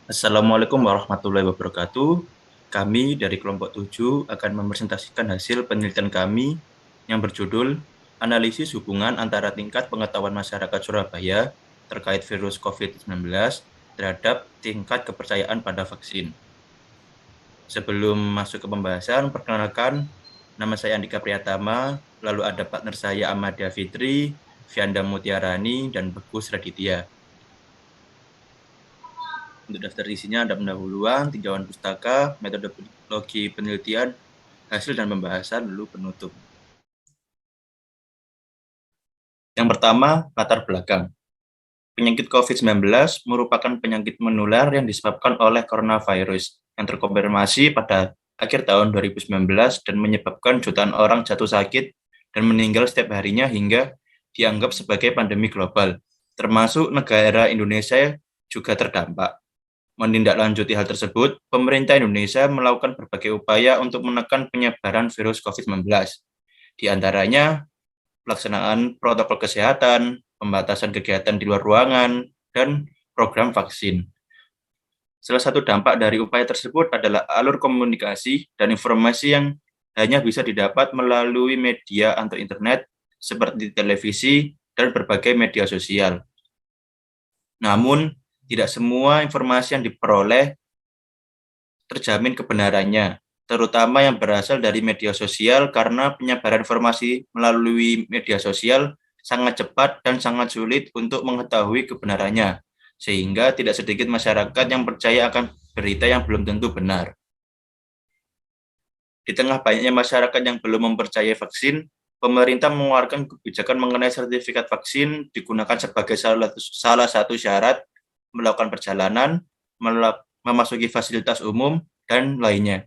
Assalamualaikum warahmatullahi wabarakatuh. Kami dari kelompok 7 akan mempresentasikan hasil penelitian kami yang berjudul Analisis Hubungan Antara Tingkat Pengetahuan Masyarakat Surabaya terkait virus COVID-19 terhadap tingkat kepercayaan pada vaksin. Sebelum masuk ke pembahasan, perkenalkan, nama saya Andika Priyatama, lalu ada partner saya Ahmadiyah Fitri, Vianda Mutiarani, dan Bagus Raditya. Untuk daftar isinya ada pendahuluan, tinjauan pustaka, metodologi penelitian, hasil dan pembahasan, lalu penutup. Yang pertama, latar belakang. Penyakit COVID-19 merupakan penyakit menular yang disebabkan oleh coronavirus yang terkonfirmasi pada akhir tahun 2019 dan menyebabkan jutaan orang jatuh sakit dan meninggal setiap harinya hingga dianggap sebagai pandemi global, termasuk negara Indonesia juga terdampak. Menindaklanjuti hal tersebut, pemerintah Indonesia melakukan berbagai upaya untuk menekan penyebaran virus COVID-19. Di antaranya, pelaksanaan protokol kesehatan, pembatasan kegiatan di luar ruangan, dan program vaksin. Salah satu dampak dari upaya tersebut adalah alur komunikasi dan informasi yang hanya bisa didapat melalui media atau internet seperti televisi dan berbagai media sosial. Namun, tidak semua informasi yang diperoleh terjamin kebenarannya, terutama yang berasal dari media sosial karena penyebaran informasi melalui media sosial sangat cepat dan sangat sulit untuk mengetahui kebenarannya, sehingga tidak sedikit masyarakat yang percaya akan berita yang belum tentu benar. Di tengah banyaknya masyarakat yang belum mempercayai vaksin, pemerintah mengeluarkan kebijakan mengenai sertifikat vaksin digunakan sebagai salah satu syarat melakukan perjalanan, memasuki fasilitas umum, dan lainnya.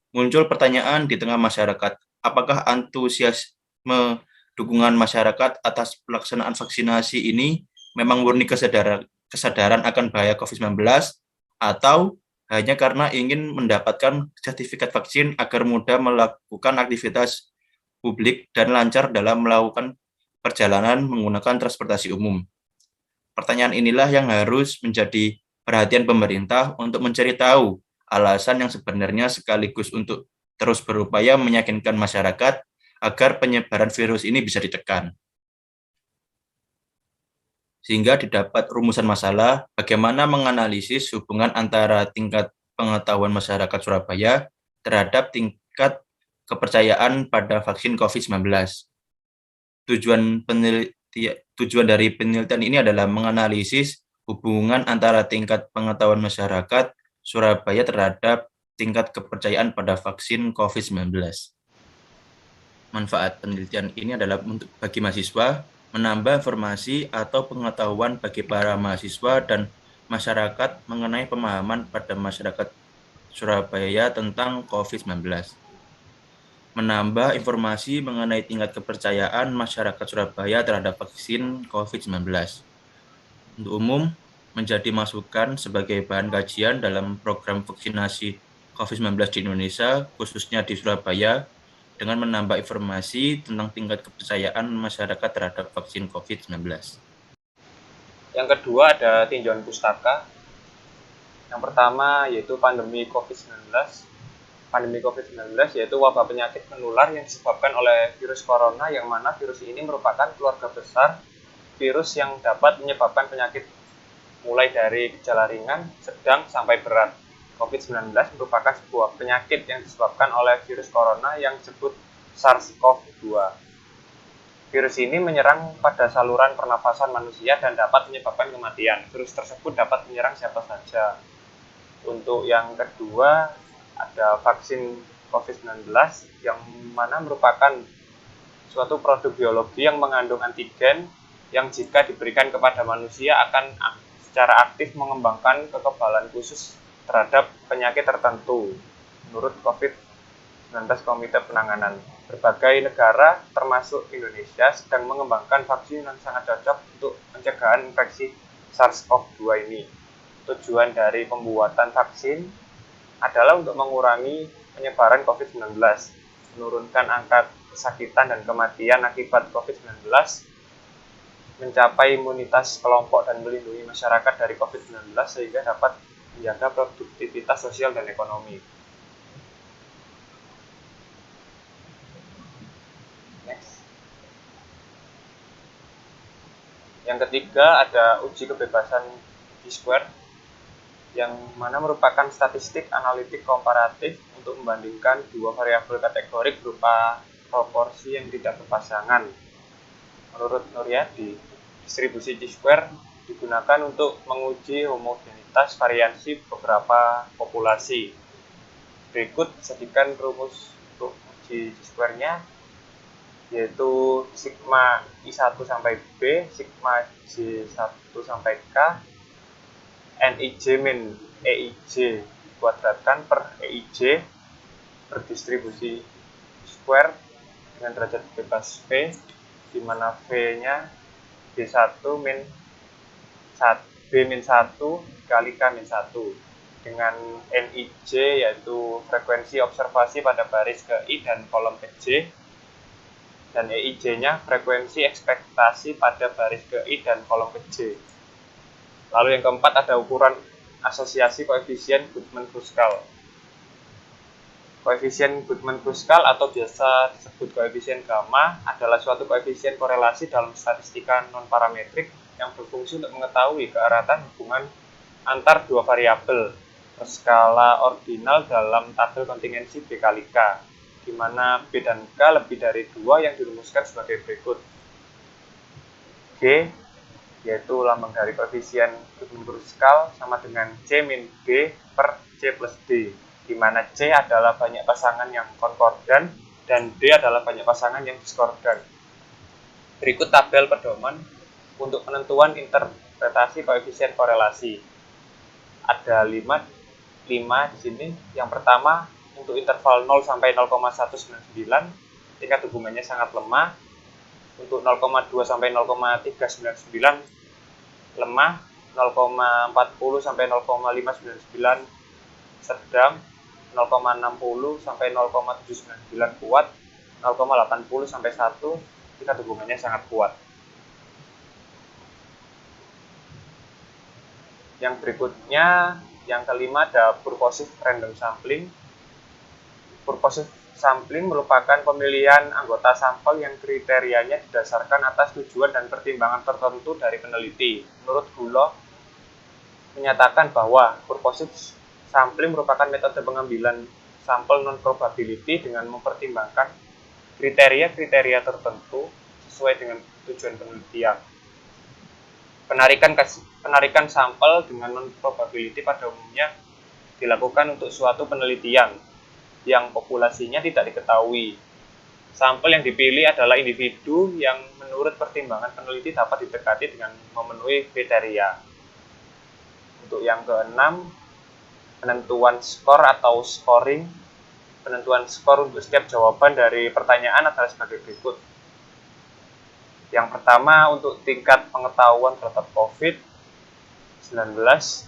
Muncul pertanyaan di tengah masyarakat, apakah antusiasme dukungan masyarakat atas pelaksanaan vaksinasi ini memang murni kesadaran akan bahaya COVID-19 atau hanya karena ingin mendapatkan sertifikat vaksin agar mudah melakukan aktivitas publik dan lancar dalam melakukan perjalanan menggunakan transportasi umum. Pertanyaan inilah yang harus menjadi perhatian pemerintah untuk mencari tahu alasan yang sebenarnya sekaligus untuk terus berupaya meyakinkan masyarakat agar penyebaran virus ini bisa ditekan. Sehingga didapat rumusan masalah bagaimana menganalisis hubungan antara tingkat pengetahuan masyarakat Surabaya terhadap tingkat kepercayaan pada vaksin COVID-19. Tujuan dari penelitian ini adalah menganalisis hubungan antara tingkat pengetahuan masyarakat Surabaya terhadap tingkat kepercayaan pada vaksin COVID-19. Manfaat penelitian ini adalah untuk bagi mahasiswa menambah informasi atau pengetahuan bagi para mahasiswa dan masyarakat mengenai pemahaman pada masyarakat Surabaya tentang COVID-19. Menambah informasi mengenai tingkat kepercayaan masyarakat Surabaya terhadap vaksin COVID-19. Untuk umum, menjadi masukan sebagai bahan kajian dalam program vaksinasi COVID-19 di Indonesia, khususnya di Surabaya, dengan menambah informasi tentang tingkat kepercayaan masyarakat terhadap vaksin COVID-19. Yang kedua ada tinjauan pustaka. Yang pertama yaitu pandemi COVID-19. Pandemi COVID-19 yaitu wabah penyakit menular yang disebabkan oleh virus corona, yang mana virus ini merupakan keluarga besar virus yang dapat menyebabkan penyakit mulai dari gejala ringan, sedang, sampai berat. COVID-19 merupakan sebuah penyakit yang disebabkan oleh virus corona yang disebut SARS-CoV-2. Virus ini menyerang pada saluran pernafasan manusia dan dapat menyebabkan kematian. Virus tersebut dapat menyerang siapa saja. Untuk yang kedua, ada vaksin COVID-19 yang mana merupakan suatu produk biologi yang mengandung antigen yang jika diberikan kepada manusia akan secara aktif mengembangkan kekebalan khusus terhadap penyakit tertentu. Menurut COVID-19 Komite Penanganan, berbagai negara termasuk Indonesia sedang mengembangkan vaksin yang sangat cocok untuk pencegahan infeksi SARS-CoV-2 ini. Tujuan dari pembuatan vaksin adalah untuk mengurangi penyebaran COVID-19, menurunkan angka kesakitan dan kematian akibat COVID-19, mencapai imunitas kelompok dan melindungi masyarakat dari COVID-19 sehingga dapat menjaga produktivitas sosial dan ekonomi. Next. Yang ketiga ada uji kebebasan Chi-square, yang mana merupakan statistik analitik komparatif untuk membandingkan dua variabel kategorik berupa proporsi yang tidak berpasangan. Menurut Nuryadi, distribusi Chi-square digunakan untuk menguji homogenitas variasi beberapa populasi. Berikut jadikan rumus untuk uji Chi-square-nya, yaitu sigma I1 sampai B, sigma J1 sampai K, Nij min Eij dikuadratkan per Eij berdistribusi square dengan derajat bebas V, di mana V-nya B1 min 1, B min 1 dikali K min 1 dengan Nij yaitu frekuensi observasi pada baris ke I dan kolom ke J, dan Eij-nya frekuensi ekspektasi pada baris ke I dan kolom ke J. Lalu yang keempat ada ukuran asosiasi koefisien Guttman-Kruskal. Koefisien Guttman-Kruskal atau biasa disebut koefisien gamma adalah suatu koefisien korelasi dalam statistika non-parametrik yang berfungsi untuk mengetahui keeratan hubungan antar dua variabel berskala ordinal dalam tabel kontingensi B kali K, di mana B dan K lebih dari 2 yang dirumuskan sebagai berikut. G yaitu lambang dari koefisien Guttman-Kruskal sama dengan C min B per C plus D, di mana C adalah banyak pasangan yang konkordan dan D adalah banyak pasangan yang diskordan. Berikut tabel pedoman untuk penentuan interpretasi koefisien korelasi. Ada 5 di sini. Yang pertama, untuk interval 0 sampai 0,199 tingkat hubungannya sangat lemah. Untuk 0,2 sampai 0,399 lemah, 0,40 sampai 0,599 sedang, 0,60 sampai 0,799 kuat, 0,80 sampai 1 tingkat hubungannya sangat kuat. Yang berikutnya, yang kelima ada purposive random sampling. Purposive sampling merupakan pemilihan anggota sampel yang kriterianya didasarkan atas tujuan dan pertimbangan tertentu dari peneliti. Menurut Guloh, menyatakan bahwa purposive sampling merupakan metode pengambilan sampel non-probability dengan mempertimbangkan kriteria-kriteria tertentu sesuai dengan tujuan penelitian. Penarikan sampel dengan non-probability pada umumnya dilakukan untuk suatu penelitian yang populasinya tidak diketahui. Sampel yang dipilih adalah individu yang menurut pertimbangan peneliti dapat didekati dengan memenuhi kriteria. Untuk yang keenam, penentuan skor atau scoring. Penentuan skor untuk setiap jawaban dari pertanyaan adalah sebagai berikut. Yang pertama, untuk tingkat pengetahuan terhadap COVID-19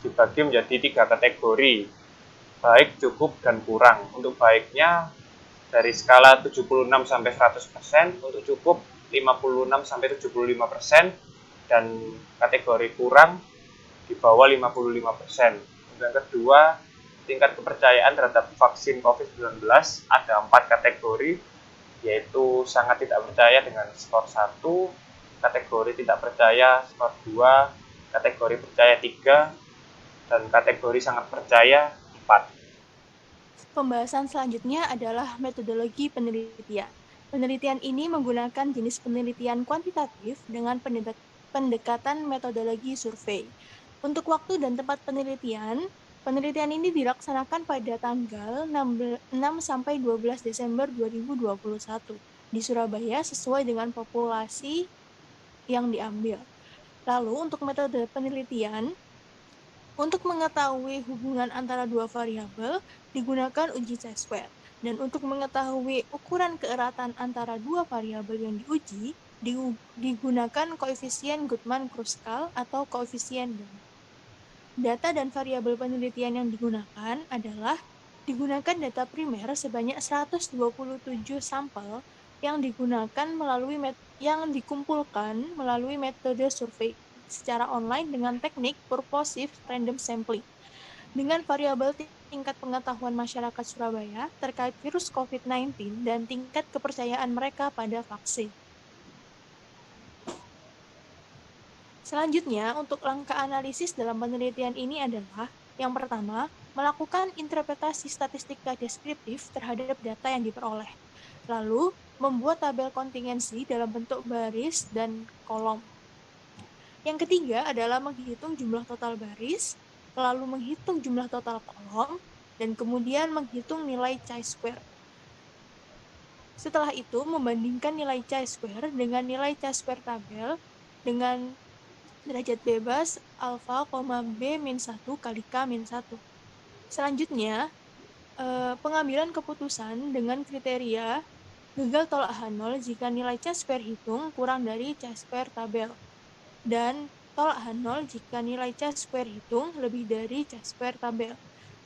dibagi menjadi 3 kategori: baik, cukup, dan kurang. Untuk baiknya dari skala 76 sampai 100%, untuk cukup 56 sampai 75%, dan kategori kurang di bawah 55%. Yang kedua, tingkat kepercayaan terhadap vaksin COVID-19 ada 4 kategori, yaitu sangat tidak percaya dengan skor 1, kategori tidak percaya skor 2, kategori percaya 3, dan kategori sangat percaya 4. Pembahasan selanjutnya adalah metodologi penelitian. Penelitian ini menggunakan jenis penelitian kuantitatif dengan pendekatan metodologi survei. Untuk waktu dan tempat penelitian ini dilaksanakan pada tanggal 6 sampai 12 Desember 2021 di Surabaya sesuai dengan populasi yang diambil. Lalu untuk metode penelitian, untuk mengetahui hubungan antara dua variabel digunakan uji Chi-square, dan untuk mengetahui ukuran keeratan antara dua variabel yang diuji digunakan koefisien Guttman-Kruskal atau koefisien gamma. Data dan variabel penelitian yang digunakan adalah digunakan data primer sebanyak 127 sampel yang dikumpulkan melalui metode survei secara online dengan teknik purposive random sampling. Dengan variabel tingkat pengetahuan masyarakat Surabaya terkait virus COVID-19 dan tingkat kepercayaan mereka pada vaksin. Selanjutnya, untuk langkah analisis dalam penelitian ini adalah yang pertama, melakukan interpretasi statistika deskriptif terhadap data yang diperoleh. Lalu, membuat tabel kontingensi dalam bentuk baris dan kolom. Yang ketiga adalah menghitung jumlah total baris, lalu menghitung jumlah total kolom, dan kemudian menghitung nilai chi-square. Setelah itu, membandingkan nilai chi-square dengan nilai chi-square tabel dengan derajat bebas alfa, B-1 kali K-1. Selanjutnya, pengambilan keputusan dengan kriteria gagal tolak H0 jika nilai chi-square hitung kurang dari chi-square tabel, dan tolak H0 jika nilai chi-square hitung lebih dari chi-square tabel.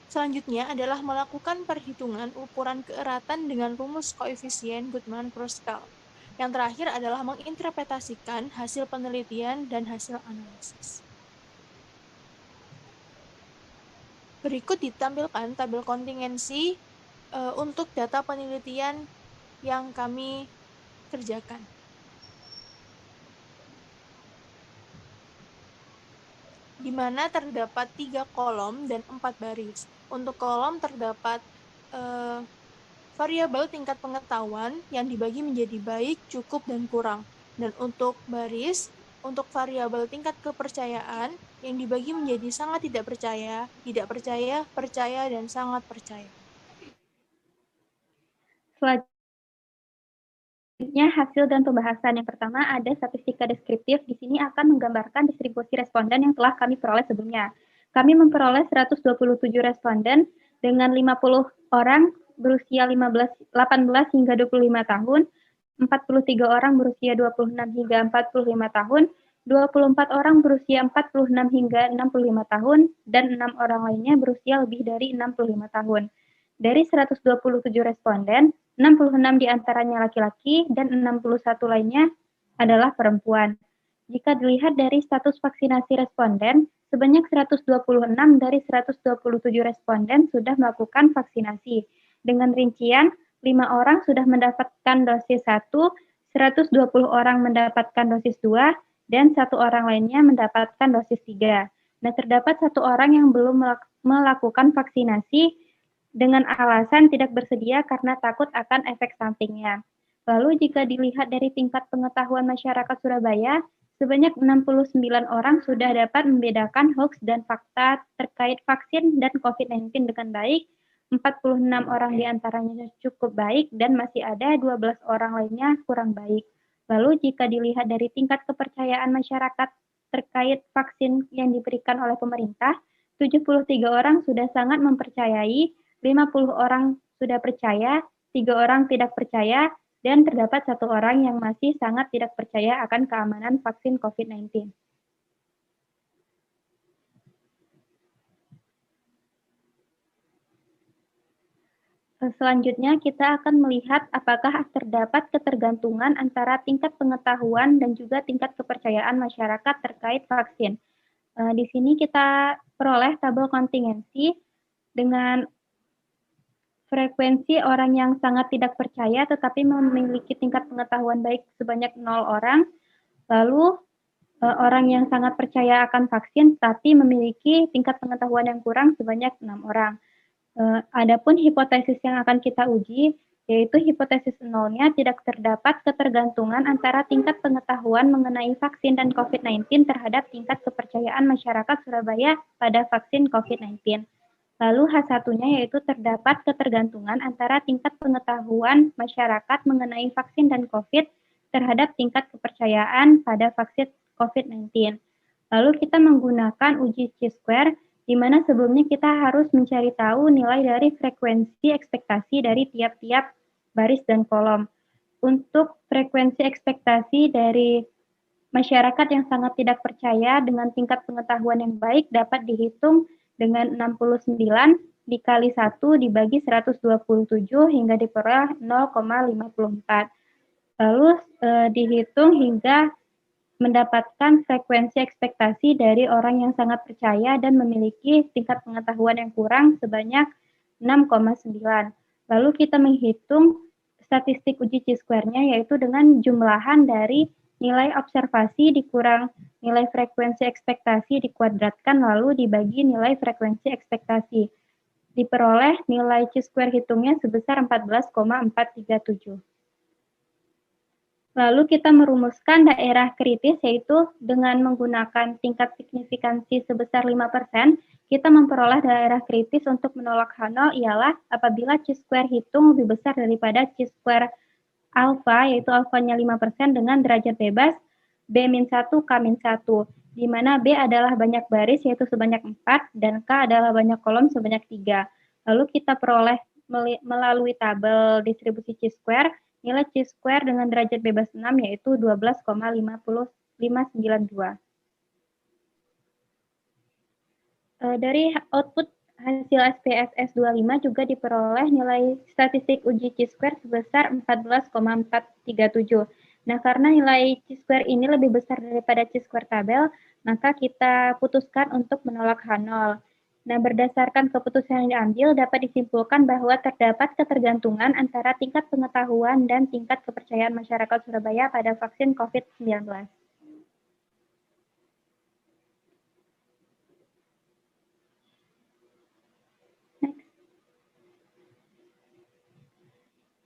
Selanjutnya adalah melakukan perhitungan ukuran keeratan dengan rumus koefisien Guttman-Proskal. Yang terakhir adalah menginterpretasikan hasil penelitian dan hasil analisis. Berikut ditampilkan tabel kontingensi untuk data penelitian yang kami kerjakan. Di mana terdapat 3 kolom dan 4 baris. Untuk kolom terdapat variabel tingkat pengetahuan yang dibagi menjadi baik, cukup, dan kurang. Dan untuk baris, untuk variabel tingkat kepercayaan yang dibagi menjadi sangat tidak percaya, percaya, dan sangat percaya. Selanjutnya, hasil dan pembahasan. Yang pertama ada statistika deskriptif. Di sini akan menggambarkan distribusi responden yang telah kami peroleh sebelumnya. Kami memperoleh 127 responden dengan 50 orang berusia 18 hingga 25 tahun, 43 orang berusia 26 hingga 45 tahun, 24 orang berusia 46 hingga 65 tahun, dan 6 orang lainnya berusia lebih dari 65 tahun. Dari 127 responden, 66 diantaranya laki-laki dan 61 lainnya adalah perempuan. Jika dilihat dari status vaksinasi responden, sebanyak 126 dari 127 responden sudah melakukan vaksinasi. Dengan rincian, 5 orang sudah mendapatkan dosis 1, 120 orang mendapatkan dosis 2, dan 1 orang lainnya mendapatkan dosis 3. Nah, terdapat 1 orang yang belum melakukan vaksinasi dengan alasan tidak bersedia karena takut akan efek sampingnya. Lalu jika dilihat dari tingkat pengetahuan masyarakat Surabaya, sebanyak 69 orang sudah dapat membedakan hoax dan fakta terkait vaksin dan COVID-19 dengan baik, 46 orang diantaranya cukup baik, dan masih ada 12 orang lainnya kurang baik. Lalu jika dilihat dari tingkat kepercayaan masyarakat terkait vaksin yang diberikan oleh pemerintah, 73 orang sudah sangat mempercayai, 50 orang sudah percaya, 3 orang tidak percaya, dan terdapat 1 orang yang masih sangat tidak percaya akan keamanan vaksin COVID-19. Selanjutnya, kita akan melihat apakah terdapat ketergantungan antara tingkat pengetahuan dan juga tingkat kepercayaan masyarakat terkait vaksin. Di sini kita peroleh tabel kontingensi dengan frekuensi orang yang sangat tidak percaya tetapi memiliki tingkat pengetahuan baik sebanyak 0 orang, lalu orang yang sangat percaya akan vaksin tapi memiliki tingkat pengetahuan yang kurang sebanyak 6 orang. Adapun hipotesis yang akan kita uji, yaitu hipotesis nolnya tidak terdapat ketergantungan antara tingkat pengetahuan mengenai vaksin dan COVID-19 terhadap tingkat kepercayaan masyarakat Surabaya pada vaksin COVID-19. Lalu H1-nya yaitu terdapat ketergantungan antara tingkat pengetahuan masyarakat mengenai vaksin dan COVID terhadap tingkat kepercayaan pada vaksin COVID-19. Lalu kita menggunakan uji chi-square, di mana sebelumnya kita harus mencari tahu nilai dari frekuensi ekspektasi dari tiap-tiap baris dan kolom. Untuk frekuensi ekspektasi dari masyarakat yang sangat tidak percaya dengan tingkat pengetahuan yang baik dapat dihitung dengan 69 dikali 1 dibagi 127 hingga diperoleh 0,54. Lalu dihitung hingga mendapatkan frekuensi ekspektasi dari orang yang sangat percaya dan memiliki tingkat pengetahuan yang kurang sebanyak 6,9. Lalu kita menghitung statistik uji chi-square-nya, yaitu dengan jumlahan dari nilai observasi dikurang nilai frekuensi ekspektasi dikuadratkan lalu dibagi nilai frekuensi ekspektasi. Diperoleh nilai chi-square hitungnya sebesar 14,437. Lalu kita merumuskan daerah kritis, yaitu dengan menggunakan tingkat signifikansi sebesar 5%, kita memperoleh daerah kritis untuk menolak H0 ialah apabila chi-square hitung lebih besar daripada chi-square alfa, yaitu alfanya 5% dengan derajat bebas B-1, K-1, di mana B adalah banyak baris, yaitu sebanyak 4, dan K adalah banyak kolom sebanyak 3. Lalu kita peroleh melalui tabel distribusi chi-square, nilai chi-square dengan derajat bebas 6 yaitu 12,592. Dari output hasil SPSS 25 juga diperoleh nilai statistik uji chi-square sebesar 14,437. Nah, karena nilai chi-square ini lebih besar daripada chi-square tabel, maka kita putuskan untuk menolak H0. Nah, berdasarkan keputusan yang diambil, dapat disimpulkan bahwa terdapat ketergantungan antara tingkat pengetahuan dan tingkat kepercayaan masyarakat Surabaya pada vaksin COVID-19.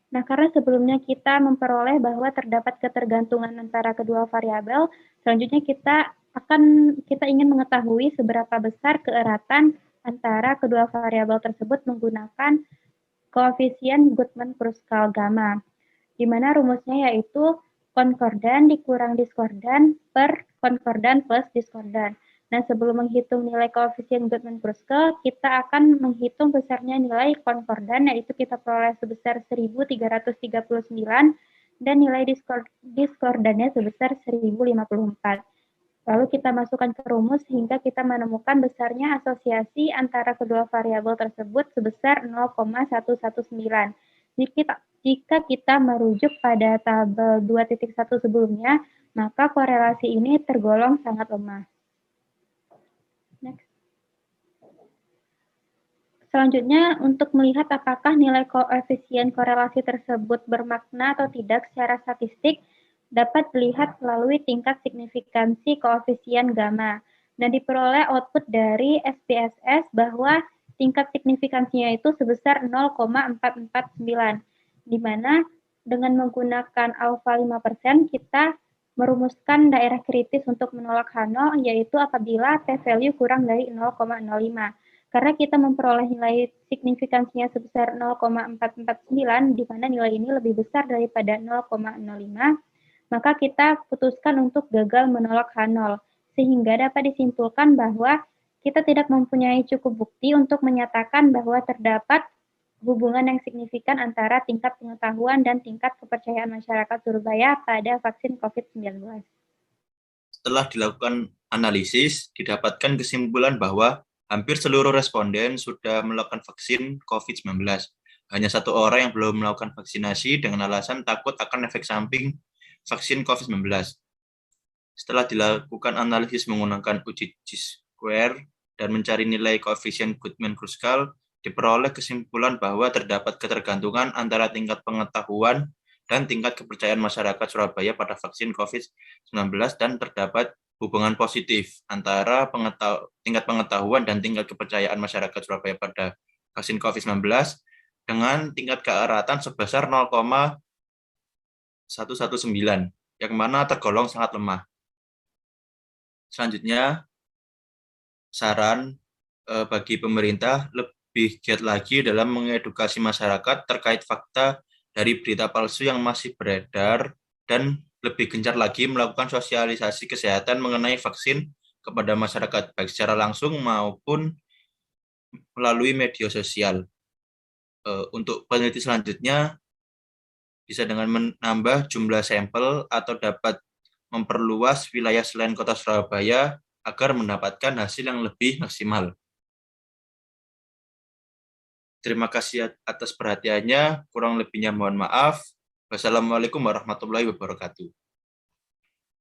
Nah, karena sebelumnya kita memperoleh bahwa terdapat ketergantungan antara kedua variabel, selanjutnya kita ingin mengetahui seberapa besar keeratan antara kedua variabel tersebut menggunakan koefisien Guttman-Kruskal gamma, di mana rumusnya yaitu konkordan dikurang diskordan per konkordan plus diskordan. Nah, sebelum menghitung nilai koefisien Guttman-Kruskal, kita akan menghitung besarnya nilai konkordan, yaitu kita peroleh sebesar 1.339, dan nilai diskordannya sebesar 1.054. Lalu kita masukkan ke rumus hingga kita menemukan besarnya asosiasi antara kedua variabel tersebut sebesar 0,119. Jika kita merujuk pada tabel 2.1 sebelumnya, maka korelasi ini tergolong sangat lemah. Next. Selanjutnya, untuk melihat apakah nilai koefisien korelasi tersebut bermakna atau tidak secara statistik, dapat dilihat melalui tingkat signifikansi koefisien gamma. Nah, diperoleh output dari SPSS bahwa tingkat signifikansinya itu sebesar 0,449, di mana dengan menggunakan alfa 5%, kita merumuskan daerah kritis untuk menolak H0, yaitu apabila p-value kurang dari 0,05. Karena kita memperoleh nilai signifikansinya sebesar 0,449, di mana nilai ini lebih besar daripada 0,05, maka kita putuskan untuk gagal menolak H0, sehingga dapat disimpulkan bahwa kita tidak mempunyai cukup bukti untuk menyatakan bahwa terdapat hubungan yang signifikan antara tingkat pengetahuan dan tingkat kepercayaan masyarakat Surabaya pada vaksin COVID-19. Setelah dilakukan analisis, didapatkan kesimpulan bahwa hampir seluruh responden sudah melakukan vaksin COVID-19. Hanya satu orang yang belum melakukan vaksinasi dengan alasan takut akan efek samping vaksin COVID-19. Setelah dilakukan analisis menggunakan uji chi-square dan mencari nilai koefisien Guttman-Kruskal, diperoleh kesimpulan bahwa terdapat ketergantungan antara tingkat pengetahuan dan tingkat kepercayaan masyarakat Surabaya pada vaksin COVID-19 dan terdapat hubungan positif antara tingkat pengetahuan dan tingkat kepercayaan masyarakat Surabaya pada vaksin COVID-19 dengan tingkat keeratan sebesar 0,119, yang mana tergolong sangat lemah. Selanjutnya, saran bagi pemerintah lebih giat lagi dalam mengedukasi masyarakat terkait fakta dari berita palsu yang masih beredar dan lebih gencar lagi melakukan sosialisasi kesehatan mengenai vaksin kepada masyarakat, baik secara langsung maupun melalui media sosial. Untuk peneliti selanjutnya, bisa dengan menambah jumlah sampel atau dapat memperluas wilayah selain kota Surabaya agar mendapatkan hasil yang lebih maksimal. Terima kasih atas perhatiannya, kurang lebihnya mohon maaf. Wassalamualaikum warahmatullahi wabarakatuh.